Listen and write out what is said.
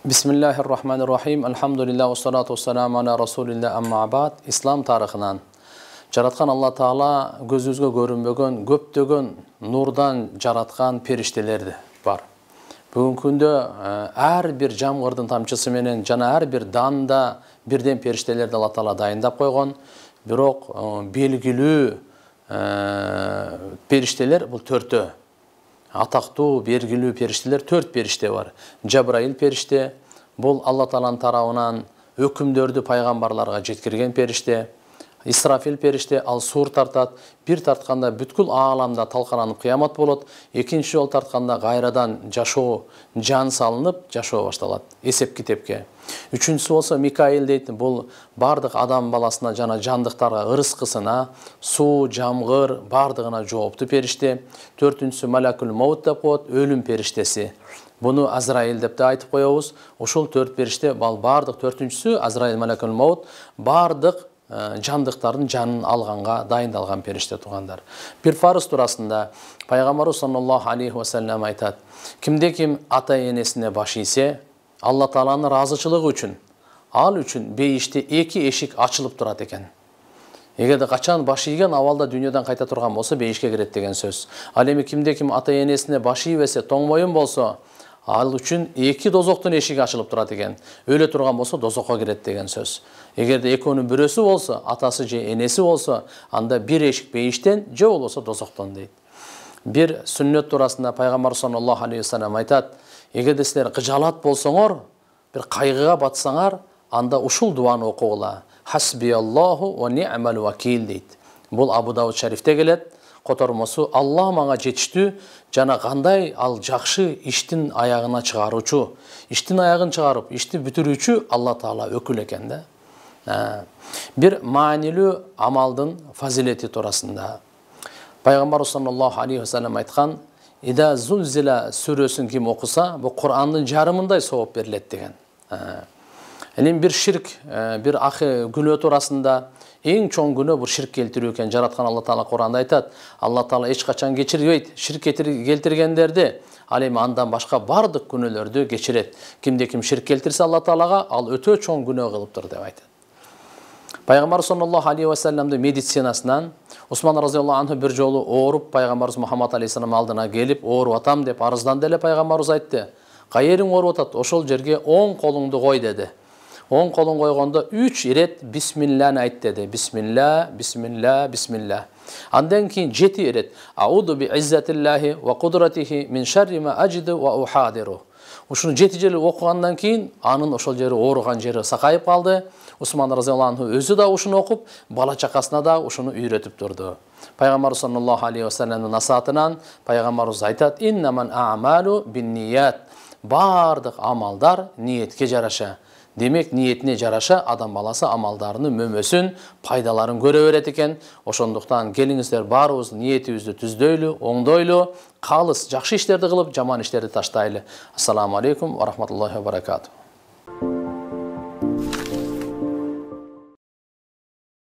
Bismillahirrahmanirrahim. Elhamdülillah ve salatu vesselamu ala Rasulillah amma ba'd. İslam tarixinен жаратқан Алла Таала көзүбүзгө көрүнбөгөн көптөгөн нурдан жараткан периштелерди бар. Бүгүнкү күндө ар бир жамгырдын тамчысы менен жана ар бир данда бирден периштелерди Алла Таала дайындап койгон. Бирок белгилүү периштелер бул төртөө. Атактуу белгилүү периштелер төрт периште бар. Жабраил периште, бул Алла Тааланын тарабынан өкүмдөрдү пайгамбарларга жеткирген периште. Исрафил периште ал сур тартат. Бир тартканда бүткүл ааламда талкаланып кыямат болот. Экинчи жол тартканда кайрадан жашоо, жан салынып жашоо башталат. Эсеп китепке. Үчүнчүсү болсо Микаил дейт. Бул бардык адам баласына жана жандыктарга ырыскысына, суу, жамгыр бардыгына жооптуу периште. Төртүнчүсү Малакул Маут деп коет, өлүм периштеси. Буну Азраил деп да айтып коебуз. Ошол төрт периште бардык төртүнчүсү Азраил Малакул Маут бардык жандыктардын жанын алганга дайындалган периште тугандар. Бир фарыз туурасында пайгамбарыбыз саллаллаху алейхи ва саллям айтат: кимде ким ата энесине баш ийсе, Алла Тааланын ыраазычылыгы үчүн, ал үчүн бейиште эки эшик ачылып турат экен. Эгерде качан баш ийген абалда дүйнөдөн кайта турган болсо бейишке кирет деген сөз. Ал эми кимде ким ата энесине баш ийбесе, тоң моюн болсо, ал үчүн эки дозоктун эшиги ачылып турат экен. Өлө турган болсо дозокко кирет деген сөз. Эгерде экөөнүн бирөөсү болсо, атасы же энеси болсо, анда бир эшик бейиштен же болбосо дозоктон дейт. Бир сүннөт туурасында пайгамбар саллаллаху алейхи ва саллям айтат: эгерде силер кыжалат болсоңор, бир кайгыга батсаңар, анда ушул дуаны окугула. Хасбияллаху ва ни'мал вакил дейт. Бул Абу Дауд шарифте келет. Котормосу: Алла мага жетиштүү жана кандай ал жакшы иштин аягына чыгаруучу, иштин аягын чыгарып, ишти бүтүрүүчү Алла Таала өкүл экен да. Бир маанилүү амалдын фазилети туурасында пайгамбар саллаллаху алейхи ва саллям айткан: "Ида зулзила" сүрөсүн ким окуса, бул Кур'андын жарымындай сооп берилет деген. Эми бир ширк, бир ахы күнөө туурасында эң чоң күнөө бул ширк келтирүү экен. Жараткан Алла Таала Кур'анда айтат: Алла Таала эч качан кечирбейт ширк келтиргендерди, ал эми андан башка бардык күнөөлөрдү кечирет. Кимде ким ширк келтирсе Алла Таалага, ал өтө чоң күнөө кылыптыр деп айтат. Пайгамбар саллаллаху алейхи ва саллямдын медицинасынан Усман разияллаху анху бир жолу ооруп пайгамбарыбыз Мухаммад алейхиссалам алдына келип, ооруп атам деп арызданды эле. Пайгамбарыбыз айтты: "Кайериң ооруп атат? Ошол жерге оң колуңду кой" деди. Оң колун койгондо 3 ирет бисмилланы айт деди. Бисмилла, бисмилла, бисмилла. Андан кийин 7 ирет ауду би иззатиллахи ва кудратихи мин шарри ма аджиду ва ухадиру. Ушуну 7 жолу окугандан кийин анын ошол жери ооруган жери сакайып калды. Усман разияллаху анху өзү да ушуну окуп, бала чакасына да ушуну үйрөтүп турду. Пайгамбар саллаллаху алейхи ва саллямдын насаатынан пайгамбарыбыз айтат: "Иннаман а'малу бинният." Бардык амалдар ниетке жараша. Демек, ниетине жараша адам баласы амалдарынын мөмөсүн, пайдаларын көрө берет экен. Ошондуктан келиңиздер баарыбыз ниетибизди түздөйлү, оңдойлу, калыс жакшы иштерди кылып, жаман иштерди таштайлы. Ассаламу алейкум ва рахматуллахи ва баракатух.